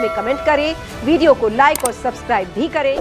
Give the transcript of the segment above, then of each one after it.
में कमेंट करें, वीडियो को लाइक और सब्सक्राइब भी करें।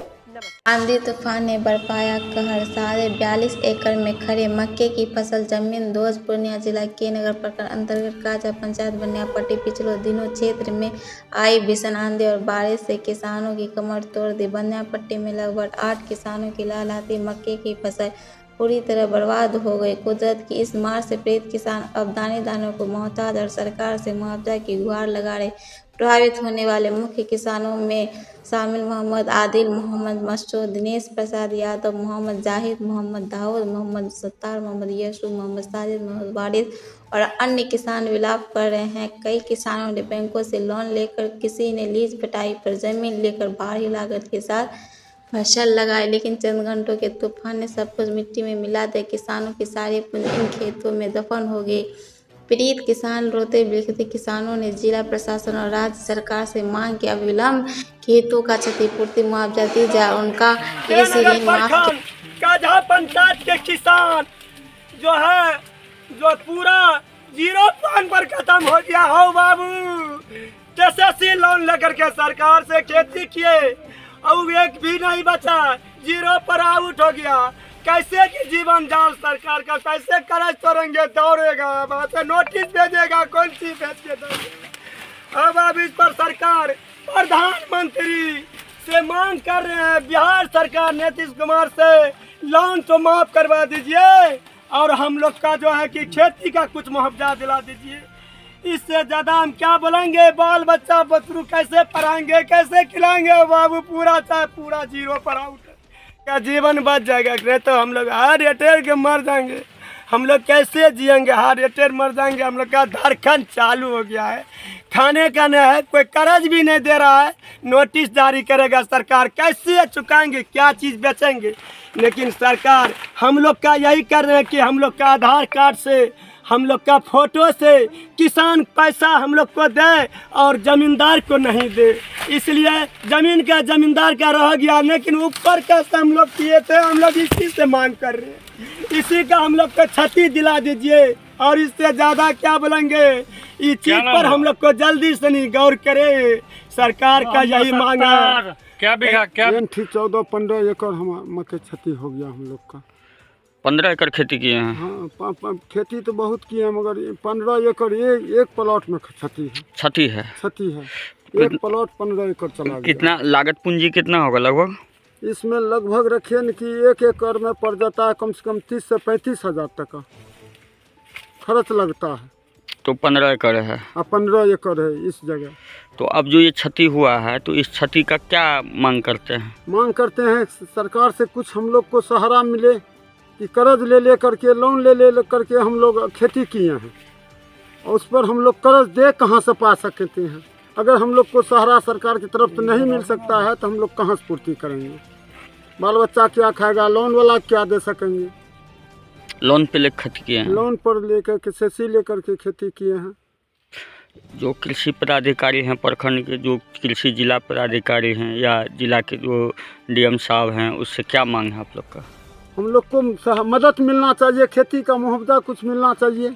आंधी तूफान ने बरपाया कहर, साढ़े 42 एकड़ में खड़े मक्के की फसल जमीन दोस्त। पूर्णिया जिला के नगर प्रखंड अंतर्गत काजा पंचायत बनियापट्टी पिछले दिनों क्षेत्र में आई भीषण आंधी और बारिश से किसानों की कमर तोड़ दी। बनियापट्टी में लगभग 8 किसानों की लहलहाती मक्के की फसल पूरी तरह बर्बाद हो गई। कुदरत की इस मार से पीड़ित किसान अब दाने को मोहताज और सरकार से मुआवजा की गुहार लगा रहे। प्रभावित होने वाले मुख्य किसानों में शामिल मोहम्मद आदिल, मोहम्मद मसूद, दिनेश प्रसाद यादव, मोहम्मद जाहिद, मोहम्मद दाऊद, मोहम्मद सत्तार, मोहम्मद यशु, मोहम्मद साजिद, मोहम्मद वारिस और अन्य किसान विलाप कर रहे हैं। कई किसानों ने बैंकों से लोन लेकर, किसी ने लीज पिटाई पर जमीन लेकर भारी लागत के साथ फसल लगाई, लेकिन चंद घंटों के तूफान ने सब कुछ मिट्टी में मिला दिया। किसानों की सारी पूंजी इन खेतों में दफन हो गई। पीड़ित किसान रोते बिलखते किसानों ने जिला प्रशासन और राज्य सरकार से मांग की अविलंब खेतों का क्षतिपूर्ति मुआवजा दी जाए, उनका कृषि ऋण माफ। काजा पंचायत के किसान जो पूरा 0 पर खत्म हो गया हो बाबू। कैसे लोन लेकर के सरकार से खेती किए और एक भी नहीं बचा, 0 पर आउट हो गया। कैसे की जीवन जाल सरकार का, कैसे करज तोड़ेंगे, दौड़ेगा वहाँ से नोटिस भेजेगा, कौन सी भेज के दौड़ेगा। अब इस पर सरकार प्रधानमंत्री से मांग कर रहे हैं, बिहार सरकार नीतीश कुमार से लोन तो माफ करवा दीजिए और हम लोग का जो है कि खेती का कुछ मुआवजा दिला दीजिए। इससे ज्यादा हम क्या बोलेंगे। बाल बच्चा बतरू कैसे पढ़ाएंगे, कैसे खिलाएंगे बाबू। पूरा 0 पर आउट का जीवन बच जाएगा, नहीं तो हम लोग हार्ट अटैक के मर जाएंगे। हम लोग कैसे जिएंगे, हार्ट अटैक मर जाएंगे। हम लोग का धड़कन चालू हो गया है, खाने का नहीं है, कोई कर्ज भी नहीं दे रहा है। नोटिस जारी करेगा सरकार, कैसे चुकाएंगे, क्या चीज़ बेचेंगे। लेकिन सरकार हम लोग का यही कर रहे हैं कि हम लोग का आधार कार्ड से, हम लोग का फोटो से किसान पैसा हम लोग को दे और जमींदार को नहीं दे। इसलिए जमीन का जमींदार का रह गया, लेकिन ऊपर का हम लोग किए थे। हम लोग इसी से मांग कर रहे हैं, इसी का हम लोग को क्षति दिला दीजिए। और इससे ज़्यादा क्या बोलेंगे, इस चीज़ पर हम लोग को जल्दी से नहीं गौर करे। सरकार का यही मांग है। क्या बिघा, क्या 14-15 एकड़ हम मक्के क्षति हो गया हम लोग का। 15 एकड़ खेती किए हैं। हाँ, खेती तो बहुत किए हैं, मगर 15 एकड़ एक प्लॉट में क्षति है। एक प्लॉट 15 एकड़ चला गया। कितना लागत पूंजी कितना होगा लगभग? इसमें लगभग रखिए न कि 1 एकड़ में पड़ जाता है कम से कम 30 से 35 हज़ार तक का खर्च लगता है। तो 15 एकड़ है। 15 एकड़ है इस जगह। तो अब जो ये क्षति हुआ है, तो इस क्षति का क्या मांग करते हैं? मांग करते हैं सरकार से कुछ हम लोग को सहारा मिले, कि कर्ज ले करके, लोन ले करके हम लोग खेती किए हैं और उस पर हम लोग कर्ज दे कहाँ से पा सकते हैं। अगर हम लोग को सहारा सरकार की तरफ से नहीं मिल सकता है तो हम लोग कहाँ से पूर्ति करेंगे। बाल बच्चा क्या खाएगा, लोन वाला क्या दे सकेंगे। लोन पे लेकर खेती किए हैं? लोन पर लेकर के सेसी लेकर के खेती किए हैं। जो कृषि पदाधिकारी हैं प्रखंड के, जो कृषि जिला पदाधिकारी हैं या जिला के जो डीएम साहब हैं, उससे क्या मांग है आप लोग का? हम लोग को मदद मिलना चाहिए, खेती का मुआवजा कुछ मिलना चाहिए।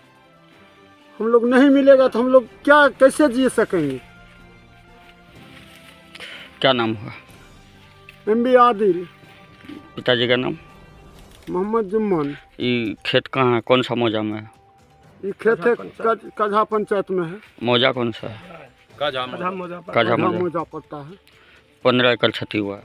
हम लोग नहीं मिलेगा तो हम लोग कैसे जी सकेंगे। क्या नाम हुआ? MB आदिल। पिताजी का नाम? मोहम्मद जुम्मन। ये खेत कहाँ है, कौन सा मौजा में है? ये खेत है काजा पंचायत में है। मौजा कौन सा है? काजा मौजा मौजा पड़ता है। 15 एकड़ क्षति हुआ है।